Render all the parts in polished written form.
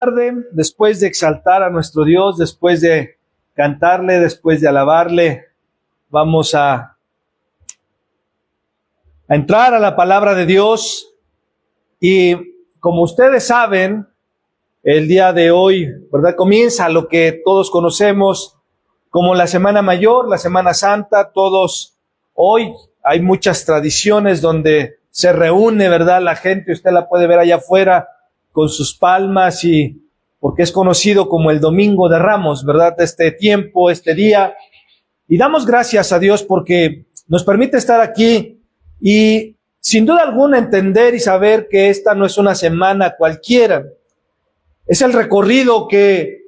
tarde, después de exaltar a nuestro Dios, después de cantarle, después de alabarle, vamos a entrar a la palabra de Dios. Y como ustedes saben, el día de hoy, ¿verdad?, comienza lo que todos conocemos como la Semana Mayor, la Semana Santa. Todos hoy hay muchas tradiciones donde se reúne, ¿verdad?, la gente. Usted la puede ver allá afuera con sus palmas, y porque es conocido como el Domingo de Ramos, ¿verdad?, este tiempo, este día. Y damos gracias a Dios porque nos permite estar aquí y sin duda alguna entender y saber que esta no es una semana cualquiera. Es el recorrido que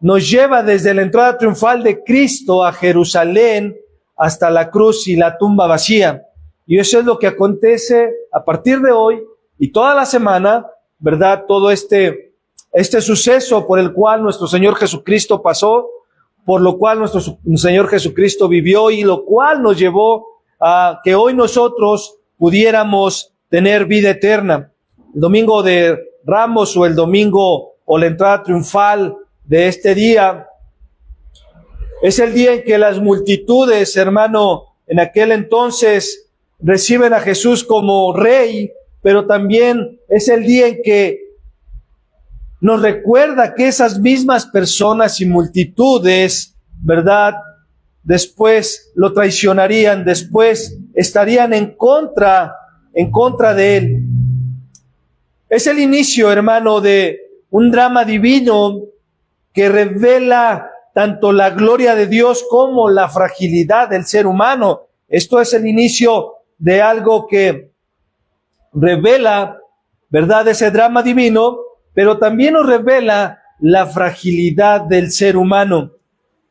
nos lleva desde la entrada triunfal de Cristo a Jerusalén hasta la cruz y la tumba vacía. Y eso es lo que acontece a partir de hoy y toda la semana, ¿verdad? Todo este suceso por el cual nuestro Señor Jesucristo pasó, por lo cual nuestro Señor Jesucristo vivió y lo cual nos llevó a que hoy nosotros pudiéramos tener vida eterna. El Domingo de Ramos o el domingo o la entrada triunfal de este día es el día en que las multitudes, hermano, en aquel entonces reciben a Jesús como Rey, pero también es el día en que nos recuerda que esas mismas personas y multitudes, ¿verdad?, después lo traicionarían, después estarían en contra de Él. Es el inicio, hermano, de un drama divino que revela tanto la gloria de Dios como la fragilidad del ser humano. Esto es el inicio de algo que revela, ¿verdad?, ese drama divino, pero también nos revela la fragilidad del ser humano.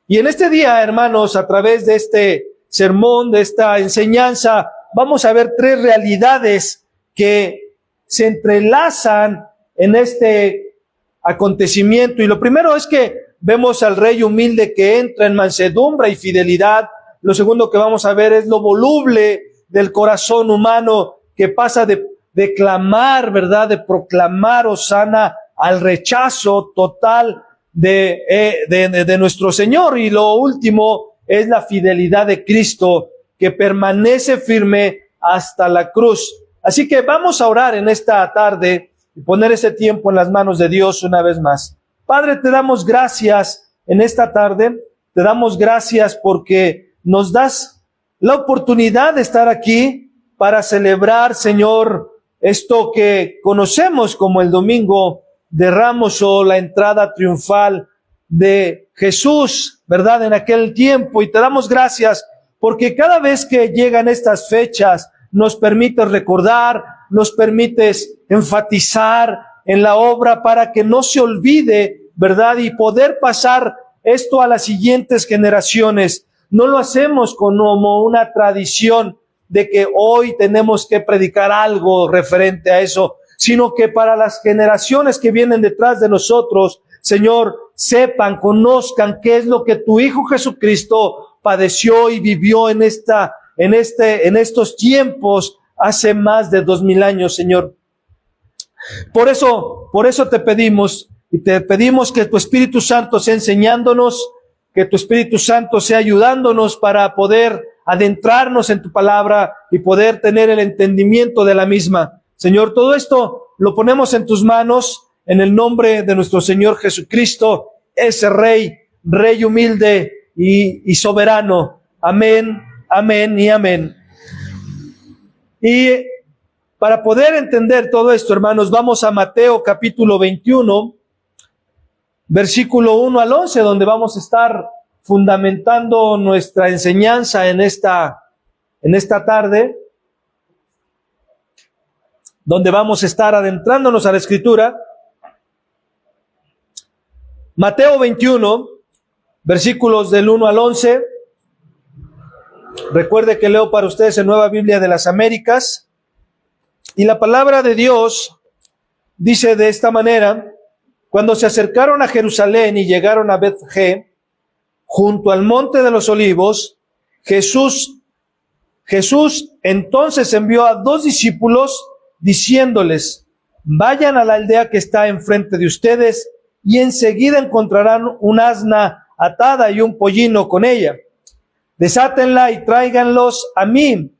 Y en este día, hermanos, a través de este sermón, de esta enseñanza, vamos a ver tres realidades que se entrelazan en este acontecimiento. Y lo primero es que vemos al Rey humilde que entra en mansedumbre y fidelidad. Lo segundo que vamos a ver es lo voluble del corazón humano que pasa de clamar, ¿verdad?, de proclamar hosana al rechazo total de nuestro Señor. Y lo último es la fidelidad de Cristo que permanece firme hasta la cruz. Así que vamos a orar en esta tarde y poner ese tiempo en las manos de Dios una vez más. Padre, te damos gracias en esta tarde, te damos gracias porque nos das la oportunidad de estar aquí para celebrar, Señor, esto que conocemos como el Domingo de Ramos o la entrada triunfal de Jesús, ¿verdad?, en aquel tiempo. Y te damos gracias porque cada vez que llegan estas fechas nos permites recordar, nos permites enfatizar en la obra para que no se olvide, ¿verdad?, y poder pasar esto a las siguientes generaciones. No lo hacemos como una tradición de que hoy tenemos que predicar algo referente a eso, sino que para las generaciones que vienen detrás de nosotros, Señor, sepan, conozcan qué es lo que tu Hijo Jesucristo padeció y vivió en estos tiempos hace más de 2000 años, Señor. Por eso te pedimos, y te pedimos que tu Espíritu Santo sea enseñándonos, que tu Espíritu Santo sea ayudándonos para poder adentrarnos en tu palabra y poder tener el entendimiento de la misma. Señor, todo esto lo ponemos en tus manos en el nombre de nuestro Señor Jesucristo, ese Rey humilde y soberano. Amén, amén y amén. Y para poder entender todo esto, hermanos, vamos a Mateo capítulo 21, versículo 1 al 11, donde vamos a estar fundamentando nuestra enseñanza en esta tarde, donde vamos a estar adentrándonos a la Escritura. Mateo 21, versículos del 1 al 11. Recuerde que leo para ustedes en Nueva Biblia de las Américas. Y la palabra de Dios dice de esta manera: cuando se acercaron a Jerusalén y llegaron a Betfagé, junto al monte de los olivos, Jesús entonces envió a 2 discípulos diciéndoles: vayan a la aldea que está enfrente de ustedes, y enseguida encontrarán un asna atada y un pollino con ella. Desátenla y tráiganlos a mí.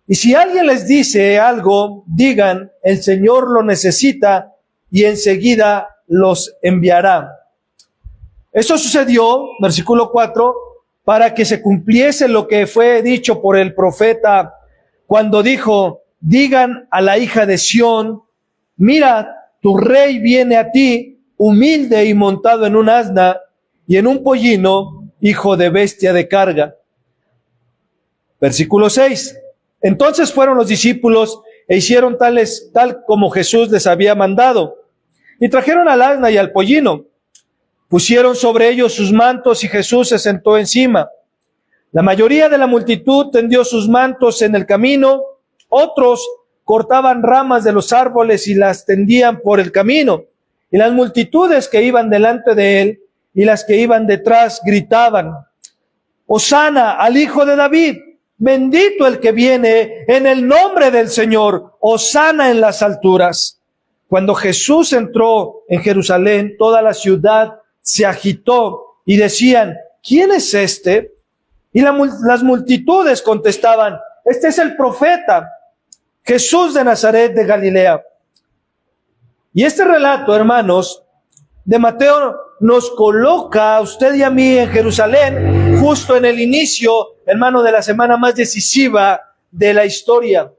Y si alguien les dice algo, digan, el Señor lo necesita y enseguida los enviará. Eso sucedió, versículo 4, para que se cumpliese lo que fue dicho por el profeta cuando dijo, digan a la hija de Sión, mira, tu rey viene a ti, humilde y montado en un asna y en un pollino, hijo de bestia de carga. Versículo 6. Entonces fueron los discípulos e hicieron tal como Jesús les había mandado. Y trajeron al asna y al pollino. Pusieron sobre ellos sus mantos y Jesús se sentó encima. La mayoría de la multitud tendió sus mantos en el camino. Otros cortaban ramas de los árboles y las tendían por el camino. Y las multitudes que iban delante de él y las que iban detrás gritaban, Hosana al Hijo de David. Bendito el que viene en el nombre del Señor, hosana en las alturas. Cuando Jesús entró en Jerusalén, toda la ciudad se agitó y decían, ¿quién es este? Y las multitudes contestaban, este es el profeta, Jesús de Nazaret de Galilea. Y este relato, hermanos, de Mateo nos coloca a usted y a mí en Jerusalén, justo en el inicio, hermano, de la semana más decisiva de la historia.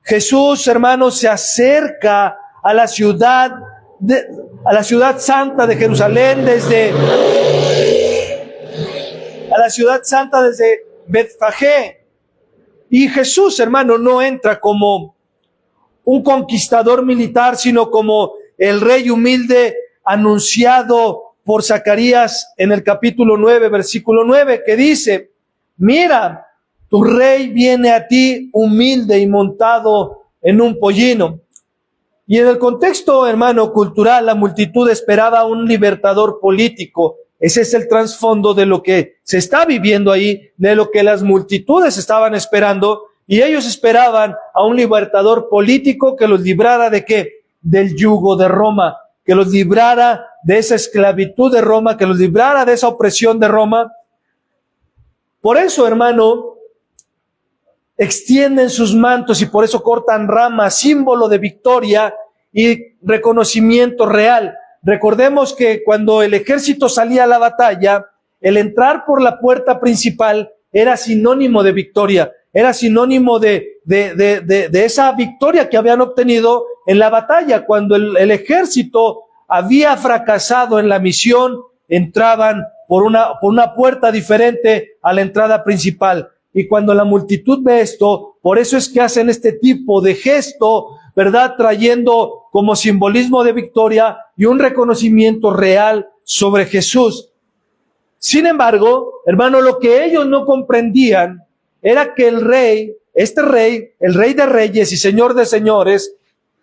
Jesús, hermanos, se acerca a la ciudad santa de Jerusalén desde Betfagé. Y Jesús, hermano, no entra como un conquistador militar, sino como el rey humilde anunciado por Zacarías en el capítulo 9, versículo 9, que dice, mira, tu rey viene a ti humilde y montado en un pollino. Y en el contexto, hermano, cultural, la multitud esperaba un libertador político. Ese es el trasfondo de lo que se está viviendo ahí, de lo que las multitudes estaban esperando, y ellos esperaban a un libertador político que los librara ¿de qué? Del yugo de Roma, que los librara de esa esclavitud de Roma, que los librara de esa opresión de Roma. Por eso, hermano, extienden sus mantos y por eso cortan ramas, símbolo de victoria y reconocimiento real. Recordemos que cuando el ejército salía a la batalla, el entrar por la puerta principal era sinónimo de victoria, era sinónimo de esa victoria que habían obtenido en la batalla. Cuando el ejército había fracasado en la misión, entraban por una puerta diferente a la entrada principal. Y cuando la multitud ve esto, por eso es que hacen este tipo de gesto, ¿verdad? Trayendo como simbolismo de victoria y un reconocimiento real sobre Jesús. Sin embargo, hermano, lo que ellos no comprendían era que el rey, el rey de reyes y señor de señores,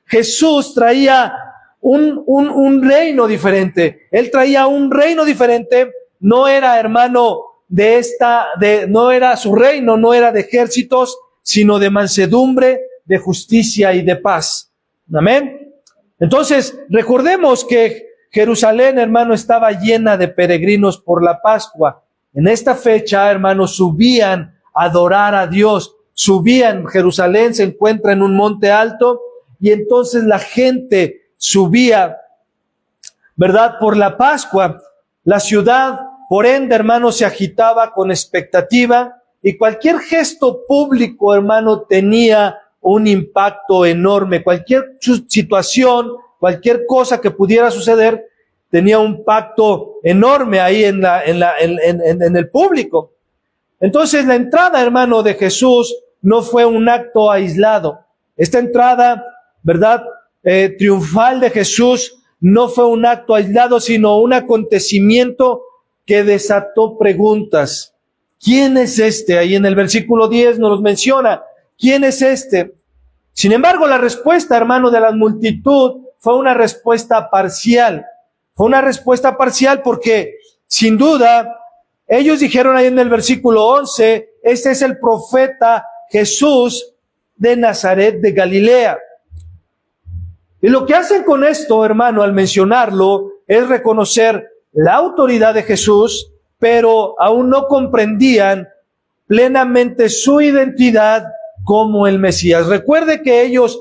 Jesús traía un reino diferente. Él traía un reino diferente. No era, hermano, no era su reino, no era de ejércitos, sino de mansedumbre, de justicia y de paz. Amén. Entonces, recordemos que Jerusalén, hermano, estaba llena de peregrinos por la Pascua. En esta fecha, hermano, subían a adorar a Dios. Subían, Jerusalén se encuentra en un monte alto, y entonces la gente subía, ¿verdad?, por la Pascua. La ciudad, por ende, hermano, se agitaba con expectativa, y cualquier gesto público, hermano, tenía un impacto enorme. Cualquier situación, cualquier cosa que pudiera suceder, tenía un impacto enorme ahí en el público. Entonces, la entrada, hermano, de Jesús no fue un acto aislado. Esta entrada, ¿verdad?, triunfal de Jesús no fue un acto aislado, sino un acontecimiento que desató preguntas. ¿Quién es este? Ahí en el versículo 10 nos menciona. ¿Quién es este? Sin embargo, la respuesta, hermano, de la multitud fue una respuesta parcial. Fue una respuesta parcial porque, sin duda, ellos dijeron ahí en el versículo 11, este es el profeta Jesús de Nazaret de Galilea. Y lo que hacen con esto, hermano, al mencionarlo, es reconocer la autoridad de Jesús, pero aún no comprendían plenamente su identidad como el Mesías. Recuerde que ellos,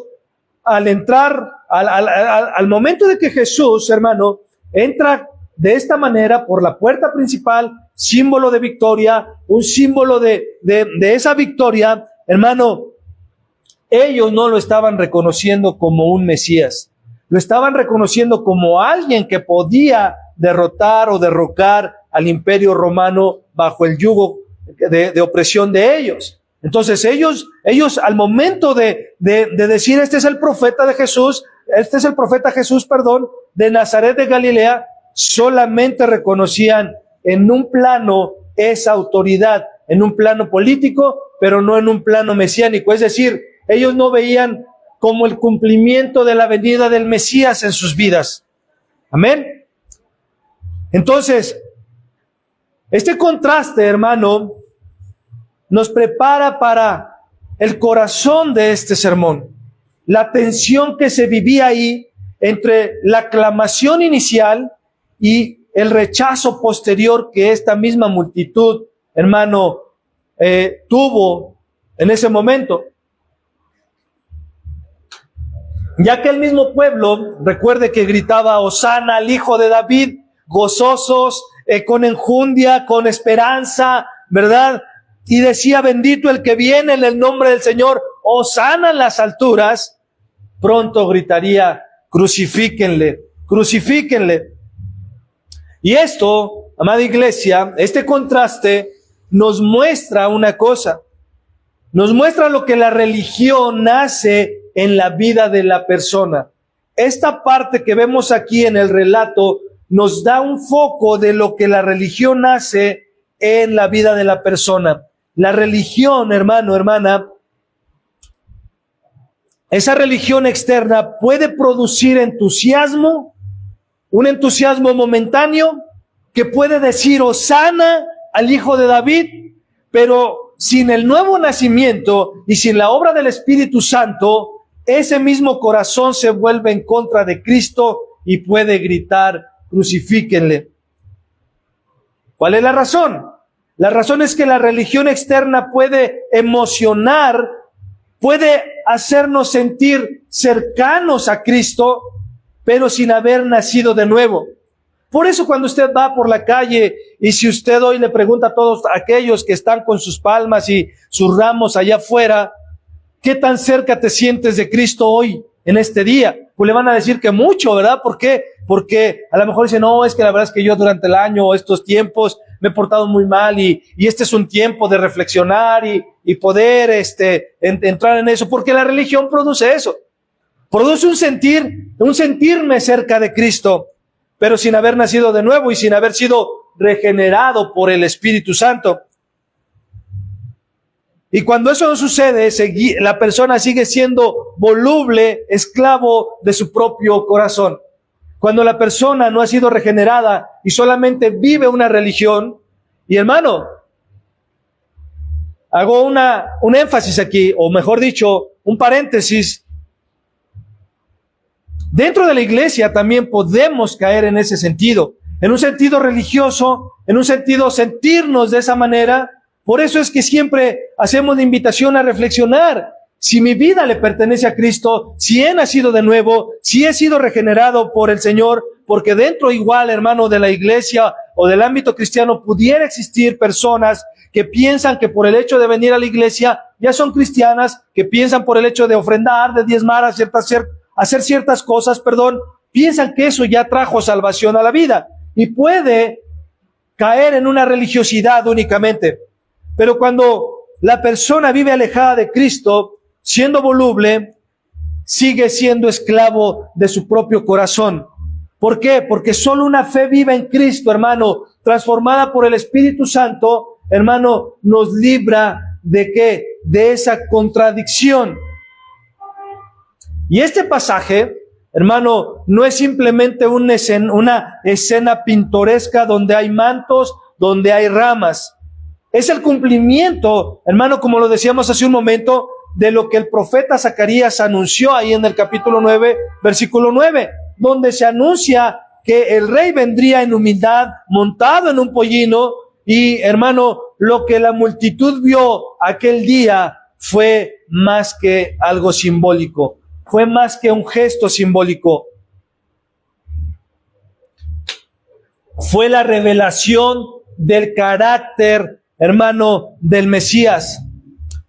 al entrar, al momento de que Jesús, hermano, entra de esta manera por la puerta principal, símbolo de victoria, un símbolo de esa victoria, hermano, ellos no lo estaban reconociendo como un Mesías, lo estaban reconociendo como alguien que podía derrotar o derrocar al imperio romano bajo el yugo de opresión de ellos. Entonces ellos al momento de decir, este es el profeta de Jesús, este es el profeta Jesús, de Nazaret de Galilea, solamente reconocían en un plano esa autoridad, en un plano político, pero no en un plano mesiánico. Es decir, ellos no veían como el cumplimiento de la venida del Mesías en sus vidas. Amén. Entonces, este contraste, hermano, nos prepara para el corazón de este sermón. La tensión que se vivía ahí entre la aclamación inicial y el rechazo posterior que esta misma multitud, hermano, tuvo en ese momento. Ya que el mismo pueblo, recuerde que gritaba Hosana al Hijo de David, gozosos, con enjundia, con esperanza, ¿verdad? Y decía, bendito el que viene en el nombre del Señor, Hosana en las alturas. Pronto gritaría, crucifíquenle, crucifíquenle. Y esto, amada iglesia, este contraste nos muestra una cosa. Nos muestra lo que la religión hace en la vida de la persona. Esta parte que vemos aquí en el relato nos da un foco de lo que la religión hace en la vida de la persona. La religión, hermano, hermana, esa religión externa puede producir entusiasmo, un entusiasmo momentáneo que puede decir Hosana al Hijo de David, pero sin el nuevo nacimiento y sin la obra del Espíritu Santo, ese mismo corazón se vuelve en contra de Cristo y puede gritar, crucifíquenle. ¿Cuál es la razón? La razón es que la religión externa puede emocionar, puede hacernos sentir cercanos a Cristo, pero sin haber nacido de nuevo. Por eso cuando usted va por la calle y si usted hoy le pregunta a todos aquellos que están con sus palmas y sus ramos allá afuera, ¿qué tan cerca te sientes de Cristo hoy, en este día? Pues le van a decir que mucho, ¿verdad? ¿Por qué? Porque a lo mejor dicen, no, es que la verdad es que yo durante el año o estos tiempos me he portado muy mal y este es un tiempo de reflexionar y poder entrar en eso, porque la religión produce eso. Produce un sentirme cerca de Cristo, pero sin haber nacido de nuevo y sin haber sido regenerado por el Espíritu Santo. Y cuando eso no sucede, la persona sigue siendo voluble, esclavo de su propio corazón. Cuando la persona no ha sido regenerada y solamente vive una religión, y hermano, hago un énfasis aquí, o mejor dicho, un paréntesis. Dentro de la iglesia también podemos caer en ese sentido, en un sentido religioso, en un sentido sentirnos de esa manera. Por eso es que siempre hacemos la invitación a reflexionar. Si mi vida le pertenece a Cristo, si he nacido de nuevo, si he sido regenerado por el Señor, porque dentro igual, hermano, de la iglesia o del ámbito cristiano pudiera existir personas que piensan que por el hecho de venir a la iglesia ya son cristianas, que piensan por el hecho de ofrendar, de diezmar, hacer ciertas cosas, piensan que eso ya trajo salvación a la vida y puede caer en una religiosidad únicamente. Pero cuando la persona vive alejada de Cristo, siendo voluble, sigue siendo esclavo de su propio corazón. ¿Por qué? Porque solo una fe viva en Cristo, hermano, transformada por el Espíritu Santo, hermano, nos libra ¿de qué? De esa contradicción. Y este pasaje, hermano, no es simplemente una escena pintoresca donde hay mantos, donde hay ramas. Es el cumplimiento, hermano, como lo decíamos hace un momento, de lo que el profeta Zacarías anunció ahí en el capítulo 9, versículo 9, donde se anuncia que el rey vendría en humildad, montado en un pollino, y hermano, lo que la multitud vio aquel día fue más que algo simbólico, fue más que un gesto simbólico. Fue la revelación del carácter, hermano, del Mesías.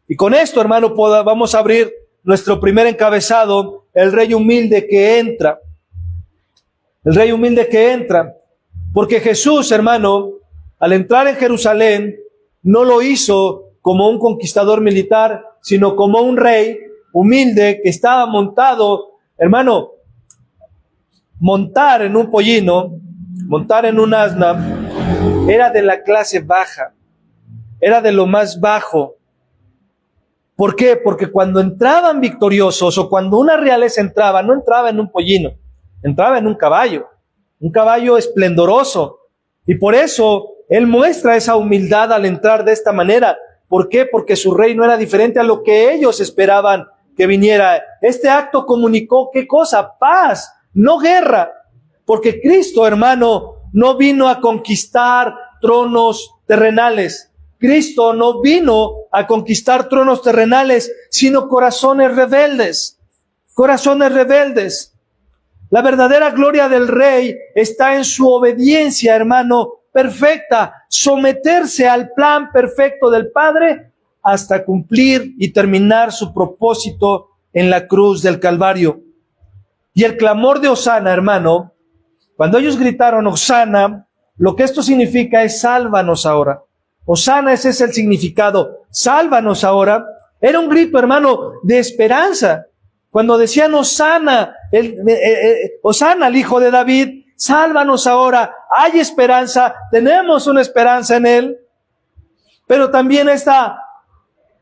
Y con esto, hermano, vamos a abrir nuestro primer encabezado, el rey humilde que entra. El rey humilde que entra. Porque Jesús, hermano, al entrar en Jerusalén, no lo hizo como un conquistador militar, sino como un rey humilde que estaba montado, hermano. Montar en un pollino, montar en un asna, era de la clase baja, era de lo más bajo. ¿Por qué? Porque cuando entraban victoriosos o cuando una realeza entraba, no entraba en un pollino, entraba en un caballo esplendoroso. Y por eso él muestra esa humildad al entrar de esta manera. ¿Por qué? Porque su reino era diferente a lo que ellos esperaban que viniera. Este acto comunicó, ¿qué cosa? Paz, no guerra. Porque Cristo, hermano, no vino a conquistar tronos terrenales. Cristo no vino a conquistar tronos terrenales, sino corazones rebeldes. Corazones rebeldes. La verdadera gloria del Rey está en su obediencia, hermano, perfecta. Someterse al plan perfecto del Padre hasta cumplir y terminar su propósito en la cruz del Calvario. Y el clamor de Hosana, hermano, cuando ellos gritaron Hosana, lo que esto significa es sálvanos ahora. Hosana, ese es el significado. Sálvanos ahora. Era un grito, hermano, de esperanza. Cuando decían Hosana, Hosana, el hijo de David, sálvanos ahora. Hay esperanza, tenemos una esperanza en él. Pero también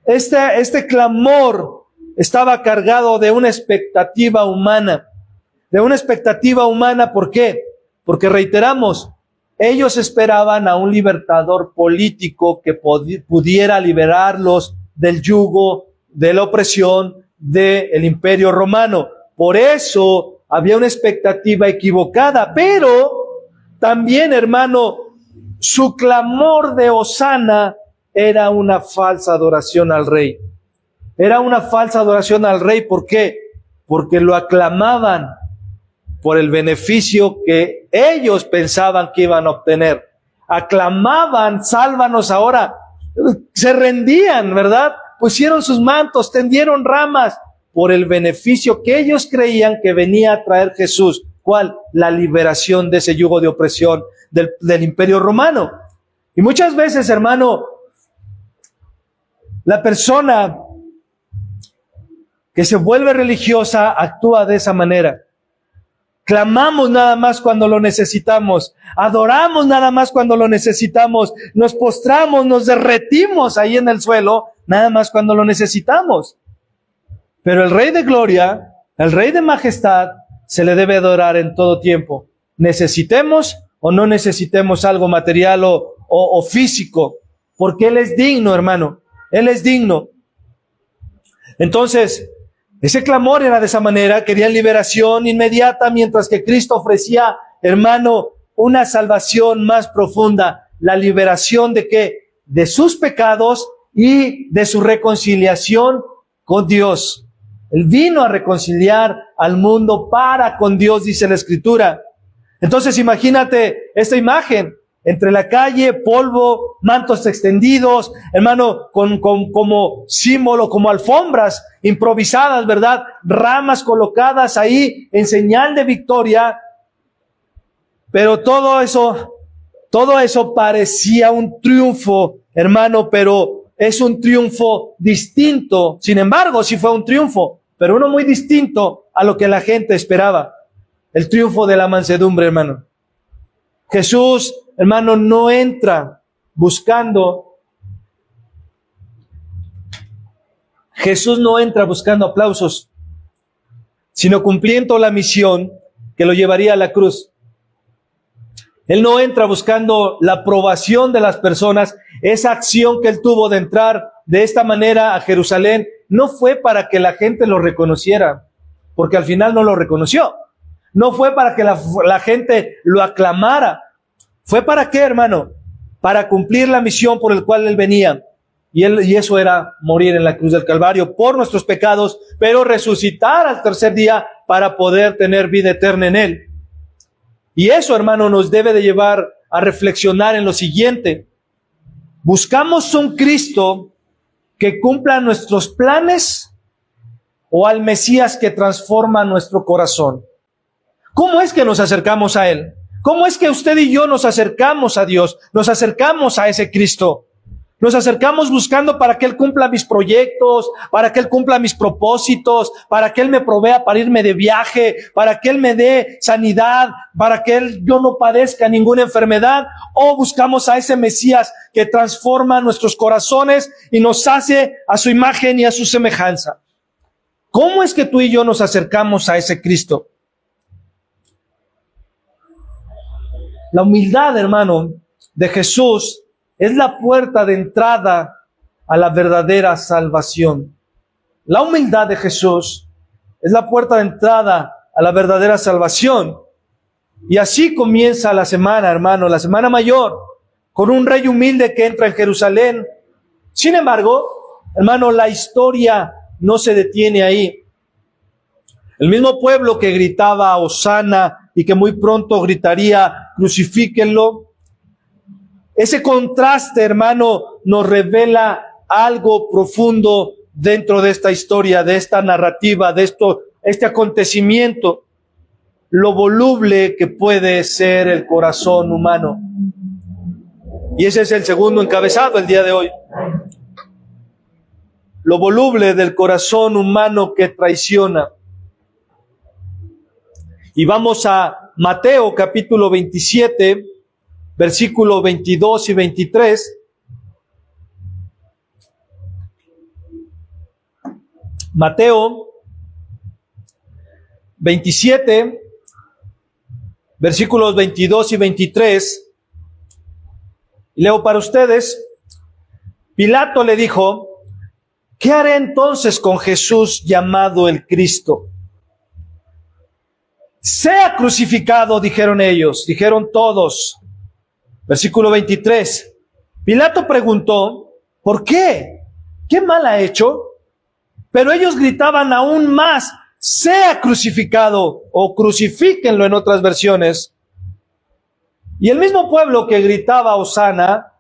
este clamor estaba cargado de una expectativa humana. De una expectativa humana, ¿por qué? Porque reiteramos, ellos esperaban a un libertador político que pudiera liberarlos del yugo, de la opresión del Imperio Romano. Por eso había una expectativa equivocada, pero también, hermano, su clamor de Hosana era una falsa adoración al rey. Era una falsa adoración al rey, ¿por qué? Porque lo aclamaban por el beneficio que ellos pensaban que iban a obtener. Aclamaban, sálvanos ahora. Se rendían, ¿verdad? Pusieron sus mantos, tendieron ramas por el beneficio que ellos creían que venía a traer Jesús. ¿Cuál? La liberación de ese yugo de opresión del Imperio Romano. Y muchas veces, hermano, la persona que se vuelve religiosa actúa de esa manera. Clamamos nada más cuando lo necesitamos. Adoramos nada más cuando lo necesitamos. Nos postramos, nos derretimos ahí en el suelo, nada más cuando lo necesitamos. Pero el Rey de Gloria, el Rey de Majestad, se le debe adorar en todo tiempo. Necesitemos o no necesitemos algo material o físico. Porque Él es digno, hermano. Él es digno. Entonces, ese clamor era de esa manera, querían liberación inmediata, mientras que Cristo ofrecía, hermano, una salvación más profunda, la liberación ¿de qué? De sus pecados y de su reconciliación con Dios. Él vino a reconciliar al mundo para con Dios, dice la Escritura. Entonces imagínate esta imagen, entre la calle, polvo, mantos extendidos, hermano, como símbolo, como alfombras improvisadas, ¿verdad? Ramas colocadas ahí en señal de victoria. Pero todo eso parecía un triunfo, hermano, pero es un triunfo distinto. Sin embargo, sí fue un triunfo, pero uno muy distinto a lo que la gente esperaba. El triunfo de la mansedumbre, hermano. Jesús, hermano, no entra buscando aplausos, sino cumpliendo la misión que lo llevaría a la cruz. Él no entra buscando la aprobación de las personas. Esa acción que él tuvo de entrar de esta manera a Jerusalén no fue para que la gente lo reconociera, porque al final no lo reconoció. no fue para que la gente lo aclamara. ¿Fue para qué, hermano? Para cumplir la misión por el cual Él venía. Y eso era morir en la cruz del Calvario por nuestros pecados, pero resucitar al tercer día para poder tener vida eterna en Él. Y eso, hermano, nos debe de llevar a reflexionar en lo siguiente. ¿Buscamos un Cristo que cumpla nuestros planes o al Mesías que transforma nuestro corazón? ¿Cómo es que nos acercamos a Él? ¿Cómo es que usted y yo nos acercamos a Dios? Nos acercamos a ese Cristo. Nos acercamos buscando para que Él cumpla mis proyectos, para que Él cumpla mis propósitos, para que Él me provea para irme de viaje, para que Él me dé sanidad, para que yo no padezca ninguna enfermedad. O buscamos a ese Mesías que transforma nuestros corazones y nos hace a su imagen y a su semejanza. ¿Cómo es que tú y yo nos acercamos a ese Cristo? La humildad, hermano, de Jesús es la puerta de entrada a la verdadera salvación. La humildad de Jesús es la puerta de entrada a la verdadera salvación. Y así comienza la semana, hermano, la semana mayor, con un rey humilde que entra en Jerusalén. Sin embargo, hermano, la historia no se detiene ahí. El mismo pueblo que gritaba Hosana y que muy pronto gritaría crucifíquenlo. Ese contraste, hermano, nos revela algo profundo dentro de esta historia, de esta narrativa, de este acontecimiento, lo voluble que puede ser el corazón humano. Y ese es el segundo encabezado el día de hoy. Lo voluble del corazón humano que traiciona. Y vamos a Mateo capítulo 27, versículos 22 y 23. Mateo 27, versículos 22 y 23. Leo para ustedes. Pilato le dijo: ¿qué haré entonces con Jesús llamado el Cristo? Sea crucificado, dijeron ellos, dijeron todos. Versículo 23. Pilato preguntó: ¿por qué? ¿Qué mal ha hecho? Pero ellos gritaban aún más: sea crucificado, o crucifíquenlo en otras versiones. Y el mismo pueblo que gritaba Hosana,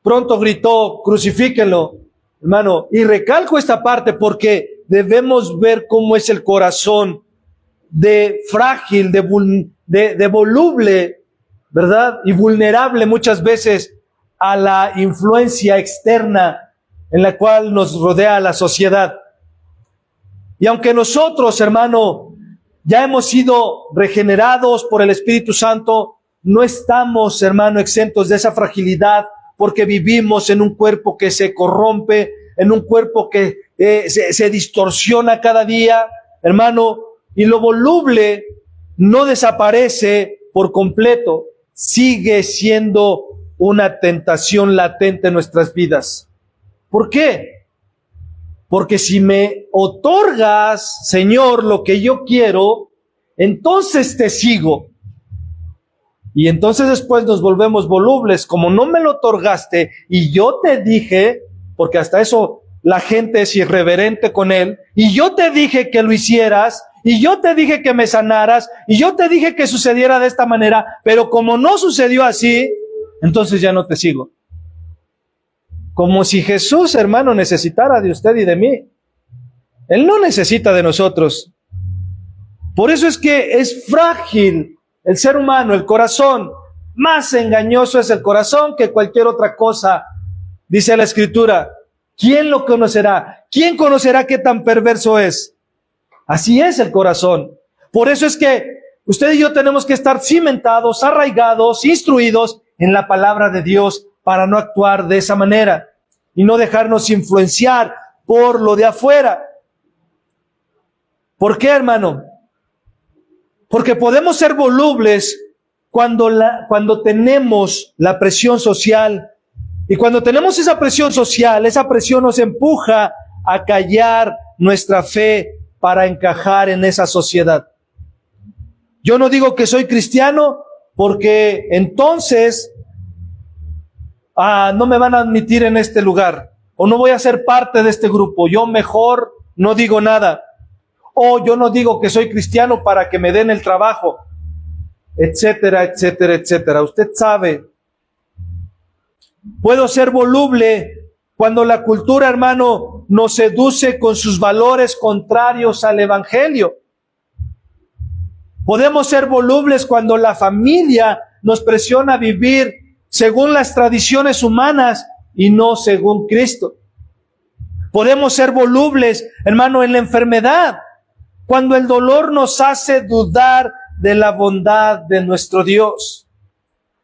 pronto gritó: crucifíquenlo, hermano. Y recalco esta parte porque debemos ver cómo es el corazón de frágil, de voluble, ¿verdad? Y vulnerable muchas veces a la influencia externa en la cual nos rodea la sociedad. Y aunque nosotros, hermano, ya hemos sido regenerados por el Espíritu Santo, no estamos, hermano, exentos de esa fragilidad, porque vivimos en un cuerpo que se corrompe, en un cuerpo que se distorsiona cada día, hermano, y lo voluble no desaparece por completo, sigue siendo una tentación latente en nuestras vidas. ¿Por qué? Porque si me otorgas, Señor, lo que yo quiero, entonces te sigo. Y entonces después nos volvemos volubles, como no me lo otorgaste y yo te dije, porque hasta eso la gente es irreverente con Él, y yo te dije que lo hicieras, y yo te dije que me sanaras, y yo te dije que sucediera de esta manera, pero como no sucedió así, entonces ya no te sigo. Como si Jesús, hermano, necesitara de usted y de mí. Él no necesita de nosotros. Por eso es que es frágil el ser humano, el corazón. Más engañoso es el corazón que cualquier otra cosa. Dice la Escritura: ¿quién lo conocerá? ¿Quién conocerá qué tan perverso es? Así es el corazón. Por eso es que usted y yo tenemos que estar cimentados, arraigados, instruidos en la palabra de Dios para no actuar de esa manera y no dejarnos influenciar por lo de afuera. ¿Por qué, hermano? Porque podemos ser volubles cuando tenemos la presión social. Y cuando tenemos esa presión social, esa presión nos empuja a callar nuestra fe para encajar en esa sociedad. Yo no digo que soy cristiano porque entonces no me van a admitir en este lugar, o no voy a ser parte de este grupo. Yo mejor no digo nada. O yo no digo que soy cristiano para que me den el trabajo, etcétera, etcétera, etcétera. Usted sabe, puedo ser voluble cuando la cultura, hermano, nos seduce con sus valores contrarios al evangelio. Podemos ser volubles cuando la familia nos presiona a vivir según las tradiciones humanas y no según Cristo. Podemos ser volubles, hermano, en la enfermedad, cuando el dolor nos hace dudar de la bondad de nuestro Dios.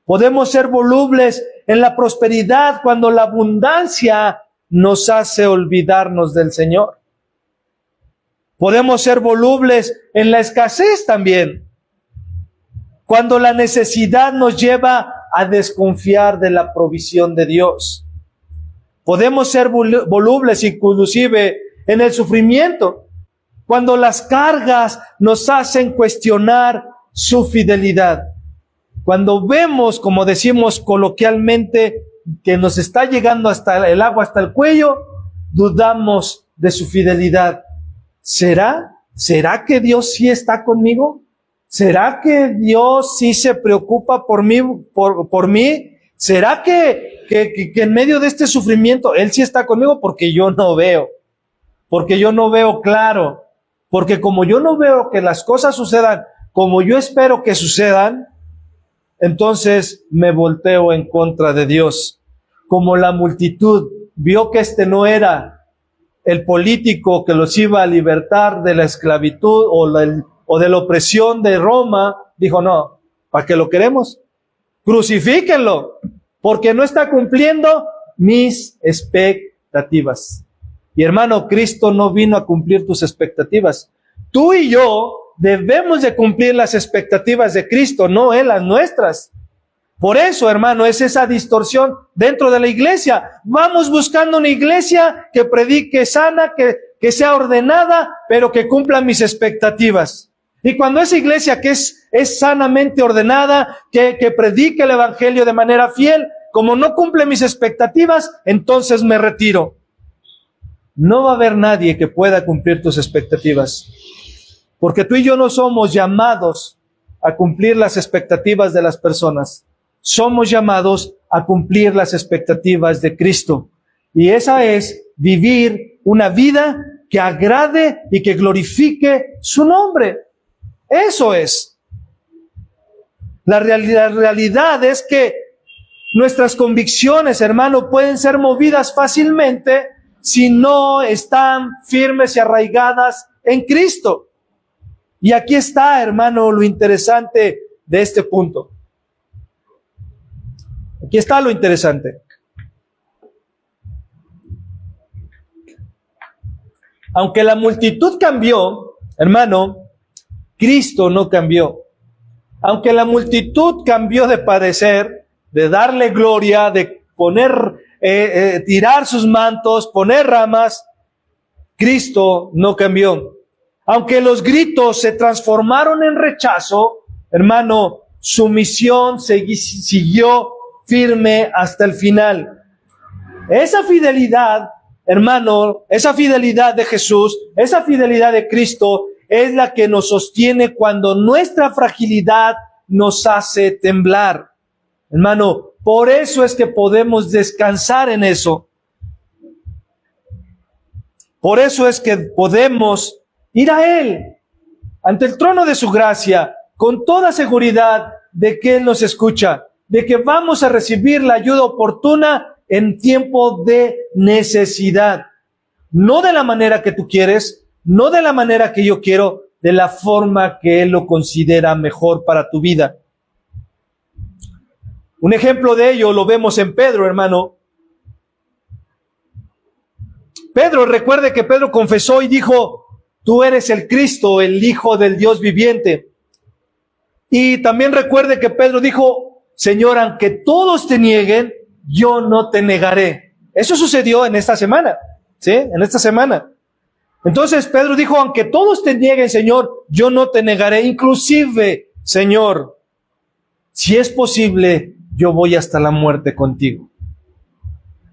Podemos ser volubles en la prosperidad, cuando la abundancia nos hace olvidarnos del Señor. Podemos ser volubles en la escasez también, cuando la necesidad nos lleva a desconfiar de la provisión de Dios. Podemos ser volubles inclusive en el sufrimiento, cuando las cargas nos hacen cuestionar su fidelidad. Cuando vemos, como decimos coloquialmente, que nos está llegando hasta el agua hasta el cuello, dudamos de su fidelidad. ¿Será que Dios sí está conmigo? ¿Será que Dios sí se preocupa por mí, por mí? ¿Será que en medio de este sufrimiento Él sí está conmigo? Porque yo no veo claro, porque como yo no veo que las cosas sucedan como yo espero que sucedan, entonces me volteo en contra de Dios. Como la multitud vio que este no era el político que los iba a libertar de la esclavitud o de la opresión de Roma, dijo, no, ¿para qué lo queremos? Crucifíquenlo, porque no está cumpliendo mis expectativas. Y hermano, Cristo no vino a cumplir tus expectativas. Tú y yo debemos de cumplir las expectativas de Cristo, no Él las nuestras. Por eso, hermano, es esa distorsión dentro de la iglesia. Vamos buscando una iglesia que predique sana, que sea ordenada, pero que cumpla mis expectativas. Y cuando esa iglesia que es sanamente ordenada, que predique el evangelio de manera fiel, como no cumple mis expectativas, entonces me retiro. No va a haber nadie que pueda cumplir tus expectativas, porque tú y yo no somos llamados a cumplir las expectativas de las personas. Somos llamados a cumplir las expectativas de Cristo. Y esa es vivir una vida que agrade y que glorifique su nombre. Eso es. La realidad es que nuestras convicciones, hermano, pueden ser movidas fácilmente si no están firmes y arraigadas en Cristo. Y aquí está, hermano, lo interesante de este punto. Aquí está lo interesante. Aunque la multitud cambió, hermano, Cristo no cambió. Aunque la multitud cambió de parecer, de darle gloria, de tirar sus mantos, poner ramas, Cristo no cambió. Aunque los gritos se transformaron en rechazo, hermano, su misión siguió firme hasta el final. Esa fidelidad, hermano, esa fidelidad de Jesús, esa fidelidad de Cristo es la que nos sostiene cuando nuestra fragilidad nos hace temblar. Hermano, por eso es que podemos descansar en eso. Por eso es que podemos ir a Él, ante el trono de su gracia, con toda seguridad de que Él nos escucha, de que vamos a recibir la ayuda oportuna en tiempo de necesidad. No de la manera que tú quieres, no de la manera que yo quiero, de la forma que Él lo considera mejor para tu vida. Un ejemplo de ello lo vemos en Pedro, hermano. Pedro, recuerde que Pedro confesó y dijo, tú eres el Cristo, el Hijo del Dios viviente. Y también recuerde que Pedro dijo, Señor, aunque todos te nieguen, yo no te negaré. Eso sucedió en esta semana, ¿sí? En esta semana. Entonces Pedro dijo, aunque todos te nieguen, Señor, yo no te negaré. Inclusive Señor, si es posible, yo voy hasta la muerte contigo.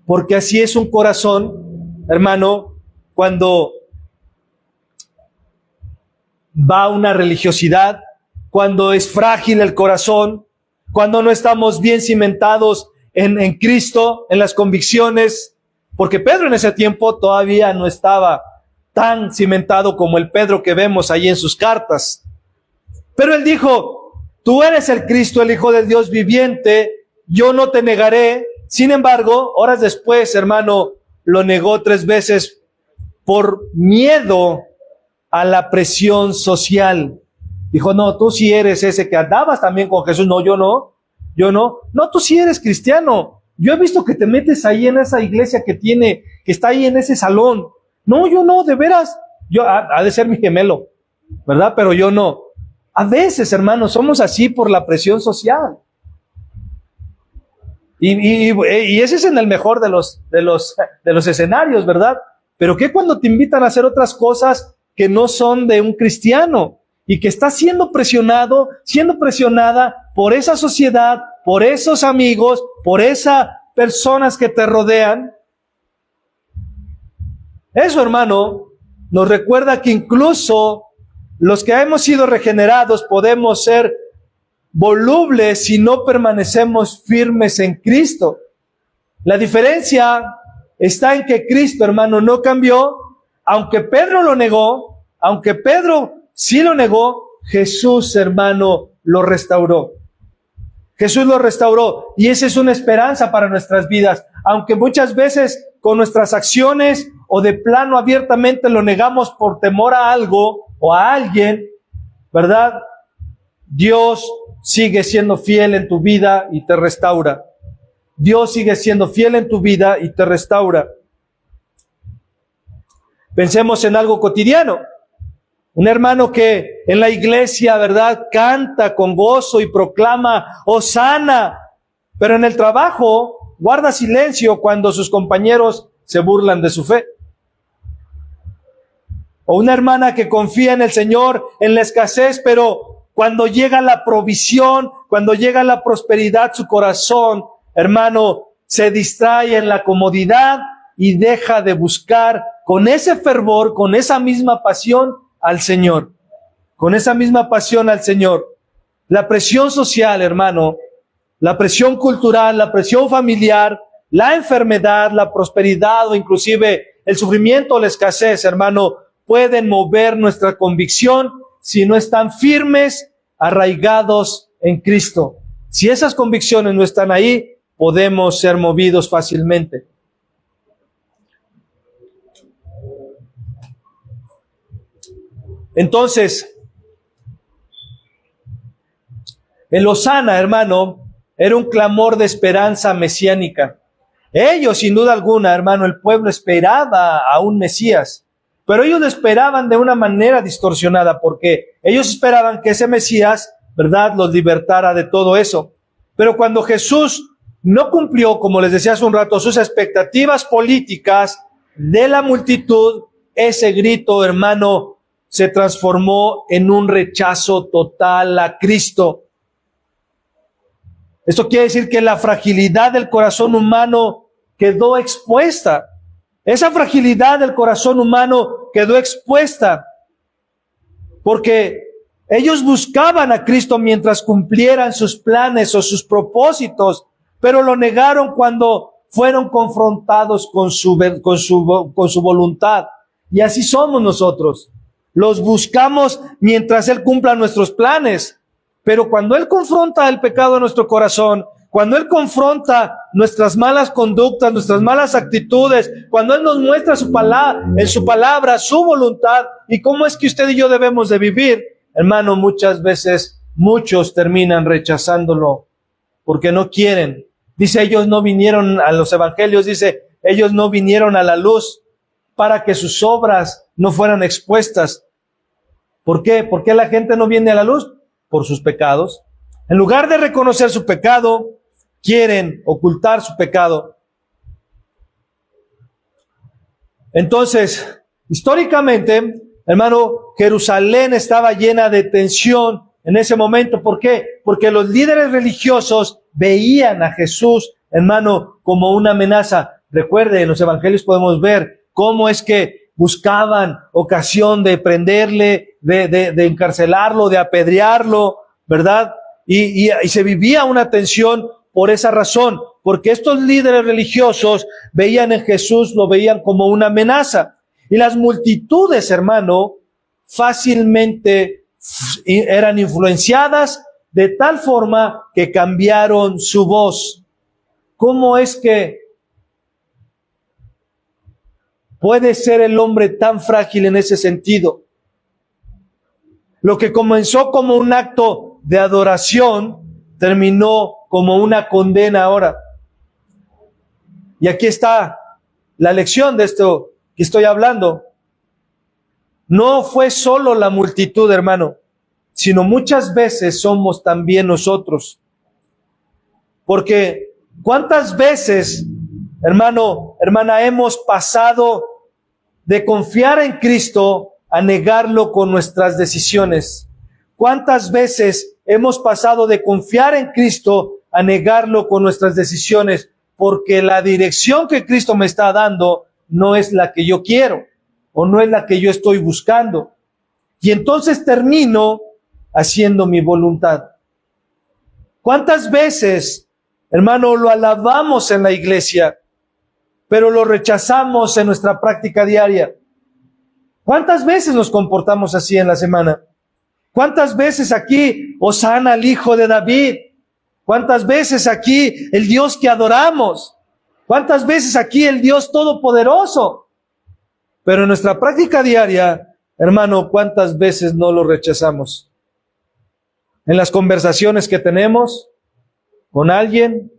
Porque así es un corazón, hermano, cuando va a una religiosidad, cuando es frágil el corazón, cuando no estamos bien cimentados en Cristo, en las convicciones, porque Pedro en ese tiempo todavía no estaba tan cimentado como el Pedro que vemos ahí en sus cartas. Pero él dijo, tú eres el Cristo, el Hijo del Dios viviente, yo no te negaré. Sin embargo, horas después, hermano, lo negó 3 veces por miedo a la presión social. Dijo, no, tú sí eres ese que andabas también con Jesús. No, yo no. No, tú sí eres cristiano. Yo he visto que te metes ahí en esa iglesia que está ahí en ese salón. No, yo no, de veras. Ha de ser mi gemelo, ¿verdad? Pero yo no. A veces, hermanos, somos así por la presión social. Y ese es en el mejor de los escenarios, ¿verdad? Pero ¿qué cuando te invitan a hacer otras cosas que no son de un cristiano y que estás siendo presionada por esa sociedad, por esos amigos, por esas personas que te rodean? Eso, hermano, nos recuerda que incluso los que hemos sido regenerados podemos ser volubles si no permanecemos firmes en Cristo. La diferencia está en que Cristo, hermano, no cambió. Aunque Pedro lo negó, aunque Pedro sí lo negó, Jesús, hermano, lo restauró. Jesús lo restauró, y esa es una esperanza para nuestras vidas. Aunque muchas veces con nuestras acciones o de plano abiertamente lo negamos por temor a algo o a alguien, ¿verdad? Dios sigue siendo fiel en tu vida y te restaura. Dios sigue siendo fiel en tu vida y te restaura. Pensemos en algo cotidiano. Un hermano que en la iglesia, ¿verdad?, canta con gozo y proclama Hosana, pero en el trabajo guarda silencio cuando sus compañeros se burlan de su fe. O una hermana que confía en el Señor en la escasez, pero cuando llega la provisión, cuando llega la prosperidad, su corazón, hermano, se distrae en la comodidad y deja de buscar con ese fervor, con esa misma pasión al Señor. Con esa misma pasión al Señor. La presión social, hermano, la presión cultural, la presión familiar, la enfermedad, la prosperidad o inclusive el sufrimiento o la escasez, hermano, pueden mover nuestra convicción si no están firmes, arraigados en Cristo. Si esas convicciones no están ahí, podemos ser movidos fácilmente. Entonces, el Hosana, hermano, era un clamor de esperanza mesiánica. Ellos, sin duda alguna, hermano, el pueblo esperaba a un Mesías, pero ellos lo esperaban de una manera distorsionada, porque ellos esperaban que ese Mesías, ¿verdad?, los libertara de todo eso. Pero cuando Jesús no cumplió, como les decía hace un rato, sus expectativas políticas de la multitud, ese grito, hermano, se transformó en un rechazo total a Cristo. Esto quiere decir que la fragilidad del corazón humano quedó expuesta. Esa fragilidad del corazón humano quedó expuesta porque ellos buscaban a Cristo mientras cumplieran sus planes o sus propósitos, pero lo negaron cuando fueron confrontados con su voluntad. Y así somos nosotros. Los buscamos mientras Él cumpla nuestros planes. Pero cuando Él confronta el pecado en nuestro corazón, cuando Él confronta nuestras malas conductas, nuestras malas actitudes, cuando Él nos muestra en su palabra, su voluntad y cómo es que usted y yo debemos de vivir, hermano, muchas veces muchos terminan rechazándolo porque no quieren. Dice, ellos no vinieron a los evangelios, dice, ellos no vinieron a la luz para que sus obras no fueran expuestas. ¿Por qué? ¿Por qué la gente no viene a la luz? Por sus pecados. En lugar de reconocer su pecado, quieren ocultar su pecado. Entonces, históricamente, hermano, Jerusalén estaba llena de tensión en ese momento. ¿Por qué? Porque los líderes religiosos veían a Jesús, hermano, como una amenaza. Recuerde, en los evangelios podemos ver cómo es que buscaban ocasión de prenderle, de encarcelarlo, de apedrearlo, ¿verdad? Y se vivía una tensión por esa razón, porque estos líderes religiosos veían en Jesús, lo veían como una amenaza. Y las multitudes, hermano, fácilmente eran influenciadas de tal forma que cambiaron su voz. ¿Cómo es que puede ser el hombre tan frágil en ese sentido? Lo que comenzó como un acto de adoración terminó como una condena ahora. Y aquí está la lección de esto que estoy hablando. No fue solo la multitud, hermano, sino muchas veces somos también nosotros. Porque ¿cuántas veces, hermano, hermana, hemos pasado de confiar en Cristo a negarlo con nuestras decisiones? ¿Cuántas veces hemos pasado de confiar en Cristo a negarlo con nuestras decisiones? Porque la dirección que Cristo me está dando no es la que yo quiero o no es la que yo estoy buscando. Y entonces termino haciendo mi voluntad. ¿Cuántas veces, hermano, lo alabamos en la iglesia, pero lo rechazamos en nuestra práctica diaria? ¿Cuántas veces nos comportamos así en la semana? ¿Cuántas veces aquí hosana al Hijo de David? ¿Cuántas veces aquí el Dios que adoramos? ¿Cuántas veces aquí el Dios todopoderoso? Pero en nuestra práctica diaria, hermano, ¿cuántas veces no lo rechazamos? En las conversaciones que tenemos con alguien,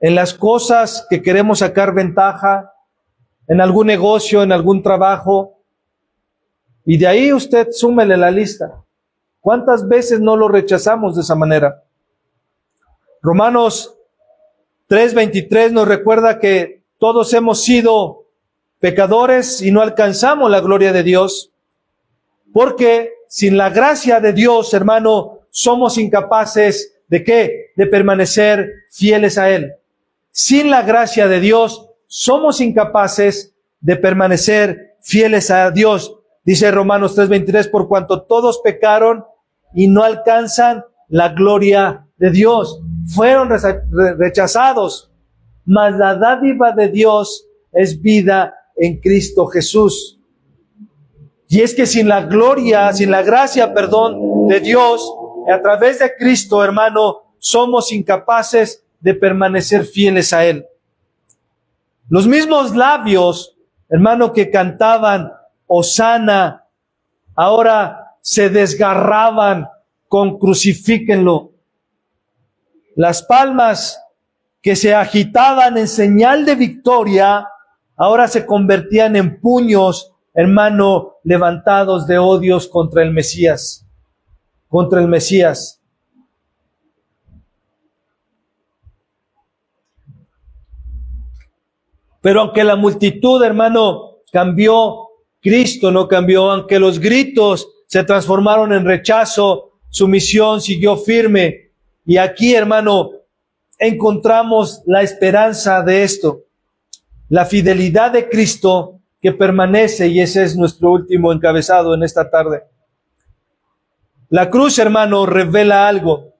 en las cosas que queremos sacar ventaja, en algún negocio, en algún trabajo. Y de ahí usted súmele la lista. ¿Cuántas veces no lo rechazamos de esa manera? Romanos 3:23 nos recuerda que todos hemos sido pecadores y no alcanzamos la gloria de Dios. Porque sin la gracia de Dios, hermano, somos incapaces ¿de qué? De permanecer fieles a Él. Sin la gracia de Dios, somos incapaces de permanecer fieles a Dios. Dice Romanos 3:23, por cuanto todos pecaron y no alcanzan la gloria de Dios. Fueron rechazados, mas la dádiva de Dios es vida en Cristo Jesús. Y es que sin la gracia, de Dios, a través de Cristo, hermano, somos incapaces de permanecer fieles a Él. Los mismos labios, hermano, que cantaban hosana, ahora se desgarraban con crucifíquenlo. Las palmas que se agitaban en señal de victoria, ahora se convertían en puños, hermano, levantados de odios contra el Mesías. Contra el Mesías. Pero aunque la multitud, hermano, cambió, Cristo no cambió. Aunque los gritos se transformaron en rechazo, su misión siguió firme. Y aquí, hermano, encontramos la esperanza de esto. La fidelidad de Cristo que permanece, y ese es nuestro último encabezado en esta tarde. La cruz, hermano, revela algo.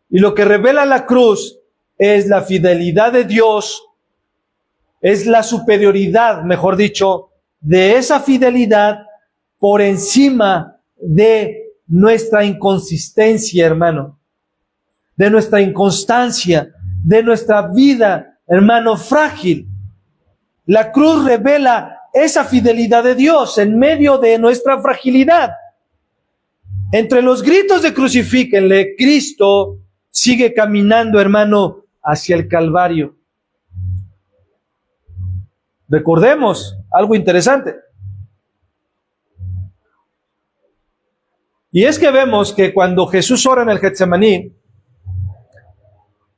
Y lo que revela la cruz es la fidelidad de Dios, es la superioridad, mejor dicho, de esa fidelidad por encima de nuestra inconsistencia, hermano, de nuestra inconstancia, de nuestra vida, hermano, frágil. La cruz revela esa fidelidad de Dios en medio de nuestra fragilidad. Entre los gritos de crucifíquenle, Cristo sigue caminando, hermano, hacia el Calvario. Recordemos algo interesante. Y es que vemos que cuando Jesús ora en el Getsemaní,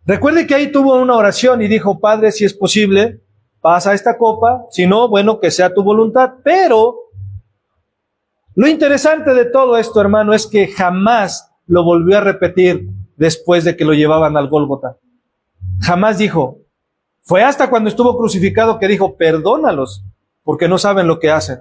recuerde que ahí tuvo una oración y dijo, Padre, si es posible, pasa esta copa, si no, bueno, que sea tu voluntad. Pero Lo interesante de todo esto, hermano, es que jamás lo volvió a repetir después de que lo llevaban al Gólgota. Jamás dijo. Fue hasta cuando estuvo crucificado que dijo, perdónalos, porque no saben lo que hacen.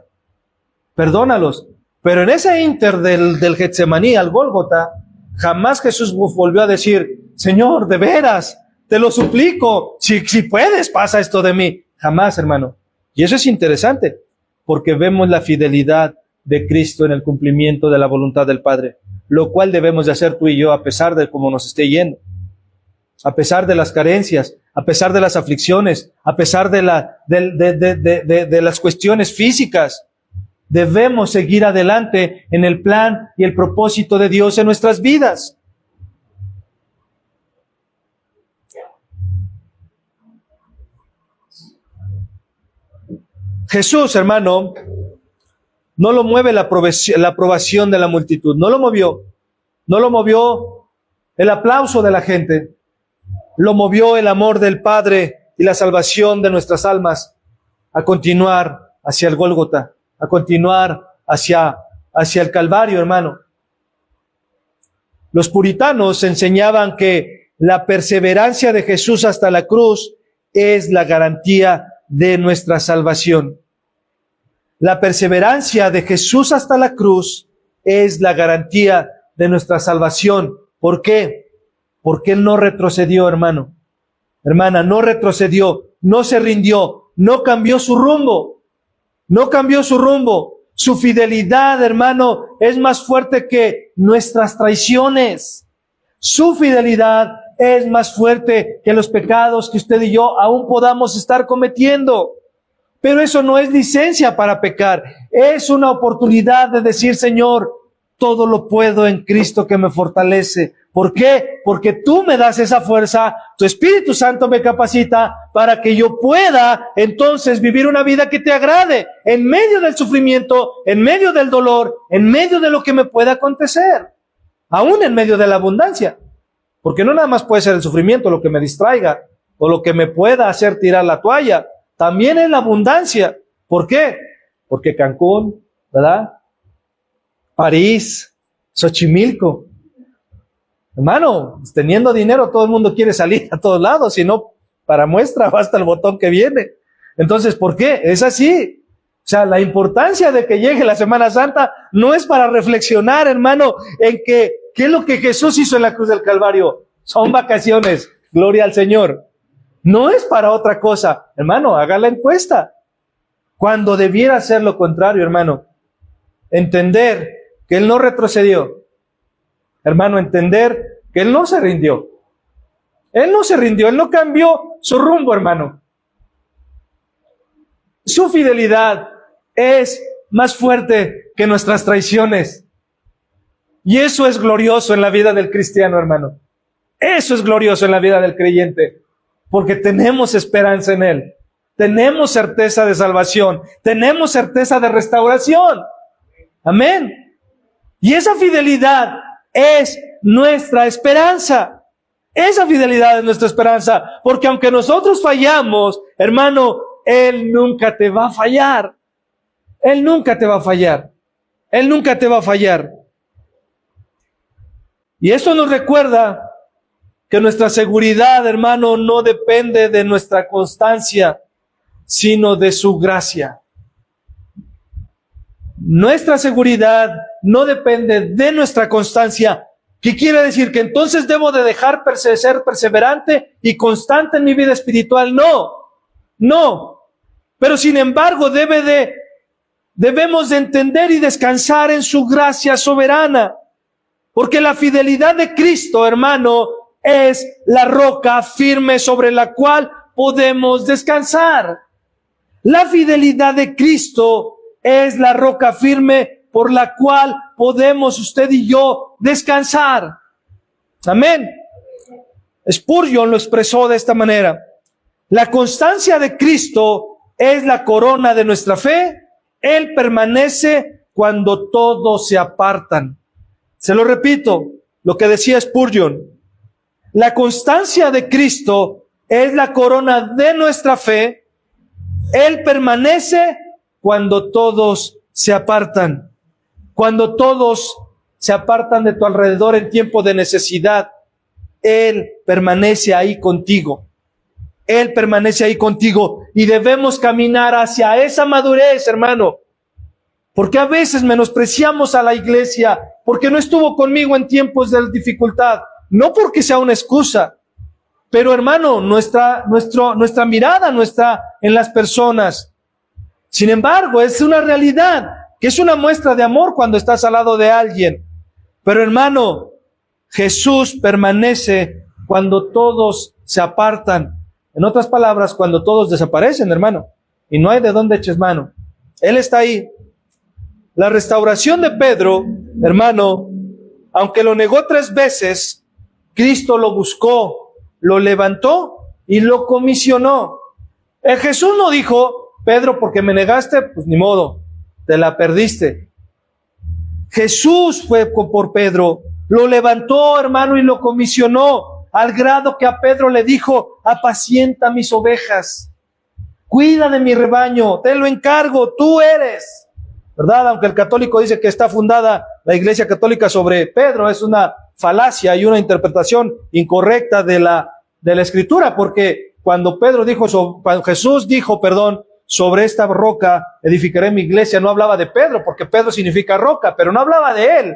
Perdónalos. Pero en ese ínter del Getsemaní al Gólgota, jamás Jesús volvió a decir, Señor, de veras, te lo suplico, si puedes, pasa esto de mí. Jamás, hermano. Y eso es interesante, porque vemos la fidelidad de Cristo en el cumplimiento de la voluntad del Padre, lo cual debemos de hacer tú y yo a pesar de cómo nos esté yendo, a pesar de las carencias, a pesar de las aflicciones, a pesar de las cuestiones físicas. Debemos seguir adelante en el plan y el propósito de Dios en nuestras vidas. Jesús, hermano, no lo mueve la aprobación de la multitud, no lo movió el aplauso de la gente, lo movió el amor del Padre y la salvación de nuestras almas a continuar hacia el Gólgota, a continuar hacia el Calvario, hermano. Los puritanos enseñaban que la perseverancia de Jesús hasta la cruz es la garantía de nuestra salvación. La perseverancia de Jesús hasta la cruz es la garantía de nuestra salvación. ¿Por qué? Porque Él no retrocedió, hermano. Hermana, no retrocedió, no se rindió, no cambió su rumbo. No cambió su rumbo. Su fidelidad, hermano, es más fuerte que nuestras traiciones. Su fidelidad es más fuerte que los pecados que usted y yo aún podamos estar cometiendo. Pero eso no es licencia para pecar. Es una oportunidad de decir, Señor, todo lo puedo en Cristo que me fortalece. ¿Por qué? Porque tú me das esa fuerza, tu Espíritu Santo me capacita para que yo pueda entonces vivir una vida que te agrade en medio del sufrimiento, en medio del dolor, en medio de lo que me pueda acontecer, aún en medio de la abundancia. Porque no nada más puede ser el sufrimiento lo que me distraiga o lo que me pueda hacer tirar la toalla, también en la abundancia. ¿Por qué? Porque Cancún, ¿verdad? París, Xochimilco. Hermano, teniendo dinero todo el mundo quiere salir a todos lados, si no, para muestra basta el botón que viene. Entonces, ¿por qué? Es así. O sea, la importancia de que llegue la Semana Santa no es para reflexionar, hermano, en qué es lo que Jesús hizo en la cruz del Calvario. Son vacaciones, gloria al Señor. No es para otra cosa. Hermano, haga la encuesta. Cuando debiera ser lo contrario, hermano. Entender que Él no retrocedió. Hermano, entender que Él no se rindió. Él no se rindió, Él no cambió su rumbo, hermano. Su fidelidad es más fuerte que nuestras traiciones. Y eso es glorioso en la vida del cristiano, hermano. Eso es glorioso en la vida del creyente. Porque tenemos esperanza en Él. Tenemos certeza de salvación. Tenemos certeza de restauración. Amén. Y esa fidelidad es nuestra esperanza. Esa fidelidad es nuestra esperanza. Porque aunque nosotros fallamos, hermano, Él nunca te va a fallar. Él nunca te va a fallar. Él nunca te va a fallar. Y esto nos recuerda que nuestra seguridad, hermano, no depende de nuestra constancia, sino de su gracia. Nuestra seguridad no depende de nuestra constancia. ¿Qué quiere decir? ¿Que entonces debo de dejar ser perseverante y constante en mi vida espiritual? No. Pero sin embargo debemos de entender y descansar en su gracia soberana. Porque la fidelidad de Cristo, hermano, es la roca firme sobre la cual podemos descansar. La fidelidad de Cristo es la roca firme por la cual podemos usted y yo descansar. Amén. Spurgeon lo expresó de esta manera. La constancia de Cristo es la corona de nuestra fe. Él permanece cuando todos se apartan. Se lo repito, lo que decía Spurgeon. La constancia de Cristo es la corona de nuestra fe. Él permanece cuando todos se apartan. Cuando todos se apartan de tu alrededor en tiempo de necesidad, Él permanece ahí contigo. Él permanece ahí contigo y debemos caminar hacia esa madurez, hermano. Porque a veces menospreciamos a la iglesia porque no estuvo conmigo en tiempos de dificultad. No porque sea una excusa, pero hermano, nuestra mirada no está en las personas. Sin embargo, es una realidad que es una muestra de amor cuando estás al lado de alguien. Pero hermano, Jesús permanece cuando todos se apartan. En otras palabras, cuando todos desaparecen, hermano, y no hay de dónde eches mano. Él está ahí. La restauración de Pedro, hermano, aunque lo negó 3 veces, Cristo lo buscó, lo levantó y lo comisionó. Jesús no dijo, Pedro, porque me negaste, pues ni modo, te la perdiste. Jesús fue por Pedro, lo levantó, hermano, y lo comisionó, al grado que a Pedro le dijo, apacienta mis ovejas, cuida de mi rebaño, te lo encargo, tú eres, ¿verdad? Aunque el católico dice que está fundada la Iglesia Católica sobre Pedro, es una falacia y una interpretación incorrecta de la Escritura, porque cuando Jesús dijo, sobre esta roca edificaré mi iglesia, no hablaba de Pedro, porque Pedro significa roca, pero no hablaba de él,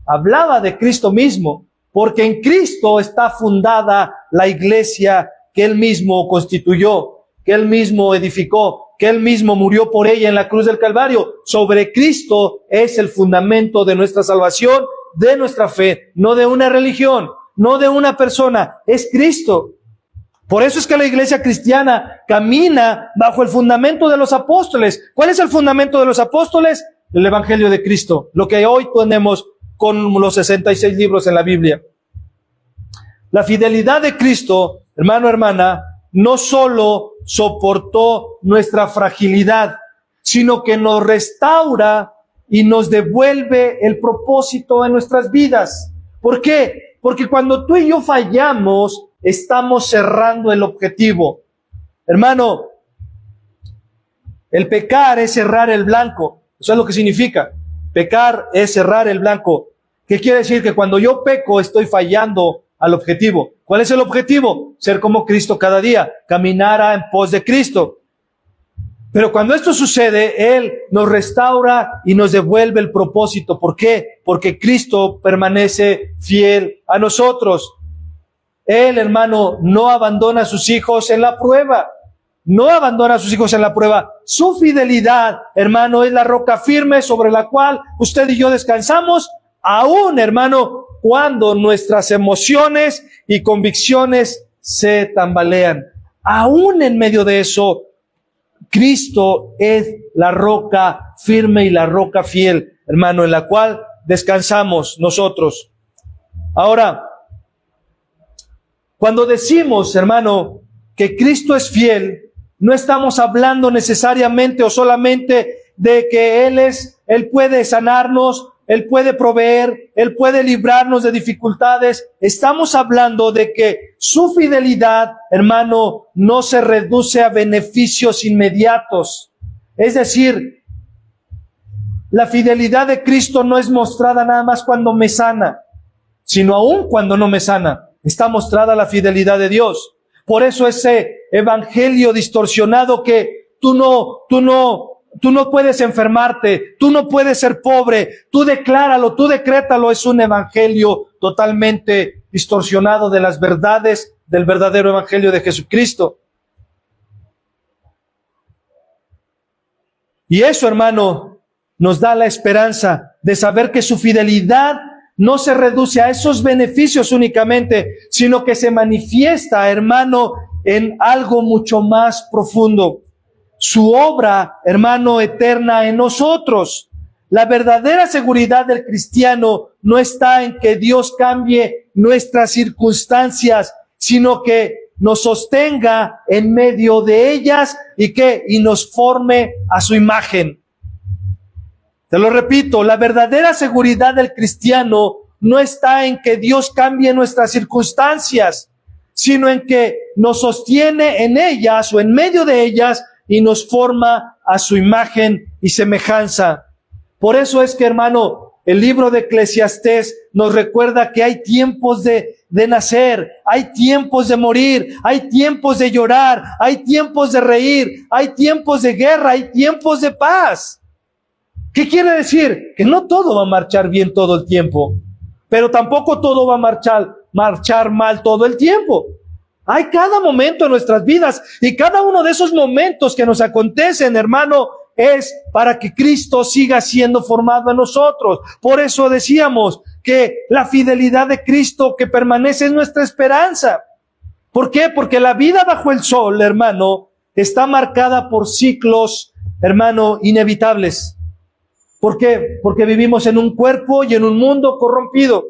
hablaba de Cristo mismo, porque en Cristo está fundada la iglesia que Él mismo constituyó, que Él mismo edificó, que Él mismo murió por ella en la cruz del Calvario. Sobre Cristo es el fundamento de nuestra salvación, de nuestra fe, no de una religión, no de una persona, es Cristo. Por eso es que la iglesia cristiana camina bajo el fundamento de los apóstoles. ¿Cuál es el fundamento de los apóstoles? El Evangelio de Cristo, lo que hoy tenemos con los 66 libros en la Biblia. La fidelidad de Cristo, hermano, hermana, no solo soportó nuestra fragilidad, sino que nos restaura y nos devuelve el propósito en nuestras vidas. ¿Por qué? Porque cuando tú y yo fallamos, estamos cerrando el objetivo. Hermano, el pecar es cerrar el blanco. Eso es lo que significa. Pecar es cerrar el blanco. ¿Qué quiere decir? Que cuando yo peco, estoy fallando al objetivo. ¿Cuál es el objetivo? Ser como Cristo cada día, caminar en pos de Cristo. Pero cuando esto sucede, Él nos restaura y nos devuelve el propósito. ¿Por qué? Porque Cristo permanece fiel a nosotros. Él, hermano, no abandona a sus hijos en la prueba. No abandona a sus hijos en la prueba. Su fidelidad, hermano, es la roca firme sobre la cual usted y yo descansamos, aún, hermano, cuando nuestras emociones y convicciones se tambalean. Aún en medio de eso, Cristo es la roca firme y la roca fiel, hermano, en la cual descansamos nosotros. Ahora, cuando decimos, hermano, que Cristo es fiel, no estamos hablando necesariamente o solamente de que Él puede sanarnos, Él puede proveer, Él puede librarnos de dificultades. Estamos hablando de que su fidelidad, hermano, no se reduce a beneficios inmediatos. Es decir, la fidelidad de Cristo no es mostrada nada más cuando me sana, sino aún cuando no me sana. Está mostrada la fidelidad de Dios. Por eso ese evangelio distorsionado que tú no puedes enfermarte, tú no puedes ser pobre, tú decláralo, tú decrétalo, es un evangelio totalmente distorsionado de las verdades del verdadero evangelio de Jesucristo. Y eso, hermano, nos da la esperanza de saber que su fidelidad no se reduce a esos beneficios únicamente, sino que se manifiesta, hermano, en algo mucho más profundo. Su obra, hermano, eterna en nosotros. La verdadera seguridad del cristiano no está en que Dios cambie nuestras circunstancias, sino que nos sostenga en medio de ellas y nos forme a su imagen. Te lo repito, la verdadera seguridad del cristiano no está en que Dios cambie nuestras circunstancias, sino en que nos sostiene en ellas o en medio de ellas y nos forma a su imagen y semejanza. Por eso es que, hermano, el libro de Eclesiastés nos recuerda que hay tiempos de nacer, hay tiempos de morir, hay tiempos de llorar, hay tiempos de reír, hay tiempos de guerra, hay tiempos de paz. ¿Qué quiere decir? Que no todo va a marchar bien todo el tiempo, pero tampoco todo va a marchar mal todo el tiempo. Hay cada momento en nuestras vidas, y cada uno de esos momentos que nos acontecen, hermano, es para que Cristo siga siendo formado en nosotros. Por eso decíamos que la fidelidad de Cristo que permanece es nuestra esperanza. ¿Por qué? Porque la vida bajo el sol, hermano, está marcada por ciclos, hermano, inevitables. ¿Por qué? Porque vivimos en un cuerpo y en un mundo corrompido.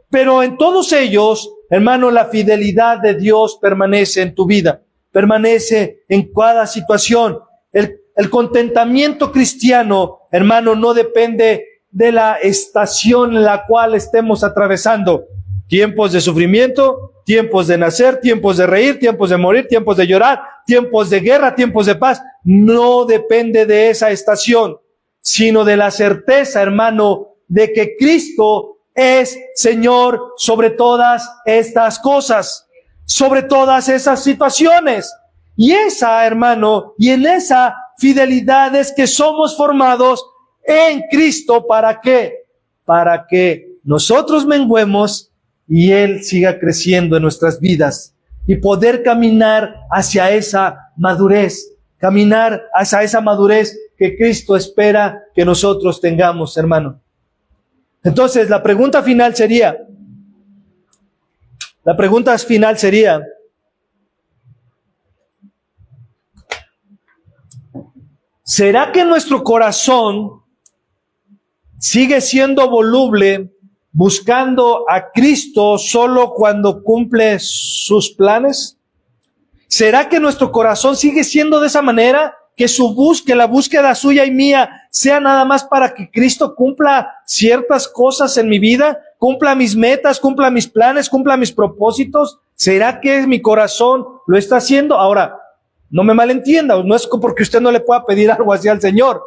Pero en todos ellos, hermano, la fidelidad de Dios permanece en tu vida, permanece en cada situación. El contentamiento cristiano, hermano, no depende de la estación en la cual estemos atravesando. Tiempos de sufrimiento, tiempos de nacer, tiempos de reír, tiempos de morir, tiempos de llorar, tiempos de guerra, tiempos de paz. No depende de esa estación, sino de la certeza, hermano, de que Cristo es Señor sobre todas estas cosas, sobre todas esas situaciones. Y esa, hermano, y en esa fidelidad es que somos formados en Cristo. ¿Para qué? Para que nosotros menguemos y Él siga creciendo en nuestras vidas y poder caminar hacia esa madurez, que Cristo espera que nosotros tengamos, hermano. Entonces, la pregunta final sería, ¿será que nuestro corazón sigue siendo voluble buscando a Cristo solo cuando cumple sus planes? ¿Será que nuestro corazón sigue siendo de esa manera? Que la búsqueda suya y mía sea nada más para que Cristo cumpla ciertas cosas en mi vida, cumpla mis metas, cumpla mis planes, cumpla mis propósitos. ¿Será que mi corazón lo está haciendo? Ahora, no me malentienda, no es porque usted no le pueda pedir algo así al Señor,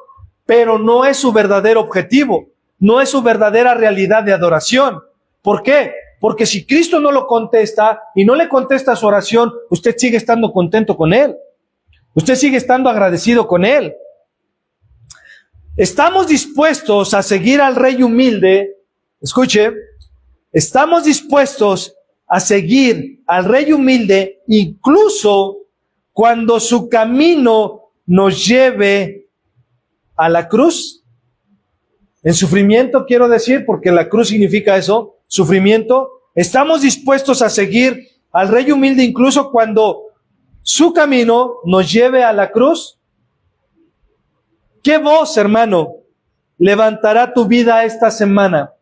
pero no es su verdadero objetivo, no es su verdadera realidad de adoración. ¿Por qué? Porque si Cristo no lo contesta y no le contesta su oración, usted sigue estando contento con Él. Usted sigue estando agradecido con Él. Estamos dispuestos a seguir al Rey humilde. Escuche, estamos dispuestos a seguir al Rey humilde incluso cuando su camino nos lleve a la cruz. En sufrimiento, quiero decir, porque la cruz significa eso, sufrimiento. Estamos dispuestos a seguir al Rey humilde incluso cuando su camino nos lleve a la cruz. ¿Qué voz, hermano, levantará tu vida esta semana?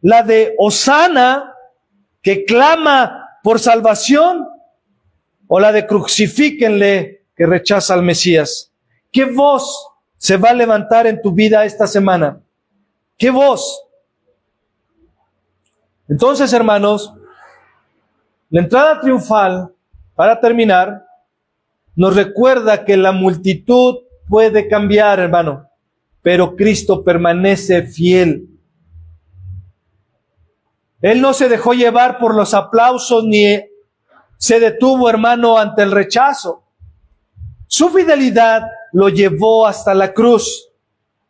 ¿La de Hosana, que clama por salvación, o la de crucifíquenle, que rechaza al Mesías? ¿Qué voz se va a levantar en tu vida esta semana? ¿Qué voz? Entonces, hermanos, la entrada triunfal, para terminar, nos recuerda que la multitud puede cambiar, hermano, pero Cristo permanece fiel. Él no se dejó llevar por los aplausos ni se detuvo, hermano, ante el rechazo. Su fidelidad lo llevó hasta la cruz.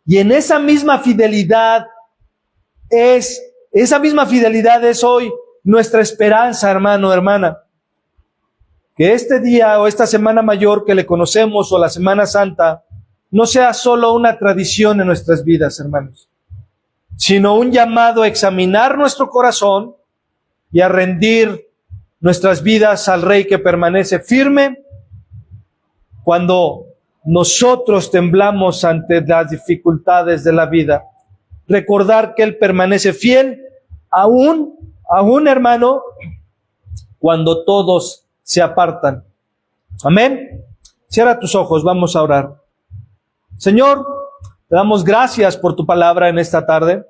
Y en esa misma fidelidad es hoy nuestra esperanza, hermano, hermana. Que este día o esta Semana Mayor que le conocemos, o la Semana Santa, no sea solo una tradición en nuestras vidas, hermanos, sino un llamado a examinar nuestro corazón y a rendir nuestras vidas al Rey que permanece firme cuando nosotros temblamos ante las dificultades de la vida. Recordar que Él permanece fiel aún, hermano, cuando todos se apartan. Amén. Cierra tus ojos, vamos a orar. Señor, te damos gracias por tu palabra en esta tarde.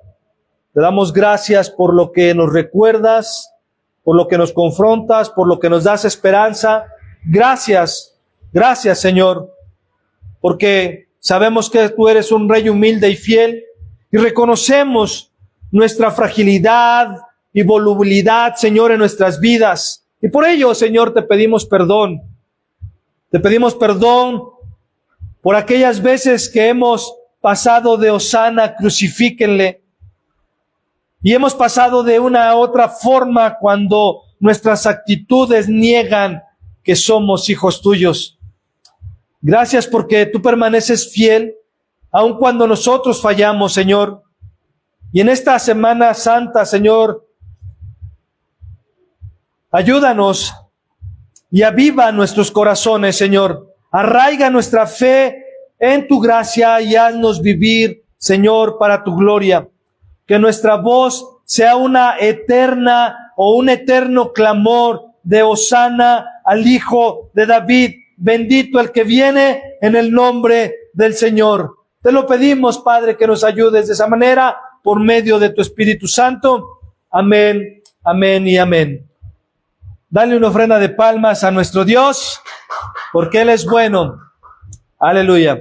Te damos gracias por lo que nos recuerdas, por lo que nos confrontas, por lo que nos das esperanza. Gracias, Señor, porque Sabemos que tú eres un Rey humilde y fiel y reconocemos nuestra fragilidad y volubilidad, Señor, en nuestras vidas. Y por ello, Señor, te pedimos perdón. Te pedimos perdón por aquellas veces que hemos pasado de Hosana, crucifíquenle, y hemos pasado de una a otra forma cuando nuestras actitudes niegan que somos hijos tuyos. Gracias porque tú permaneces fiel, aun cuando nosotros fallamos, Señor. Y en esta Semana Santa, Señor, ayúdanos y aviva nuestros corazones, Señor. Arraiga nuestra fe en tu gracia y haznos vivir, Señor, para tu gloria. Que nuestra voz sea una eterna o un eterno clamor de Hosana al Hijo de David. Bendito el que viene en el nombre del Señor. Te lo pedimos, Padre, que nos ayudes de esa manera por medio de tu Espíritu Santo. Amén, amén y amén. Dale una ofrenda de palmas a nuestro Dios, porque Él es bueno. Aleluya.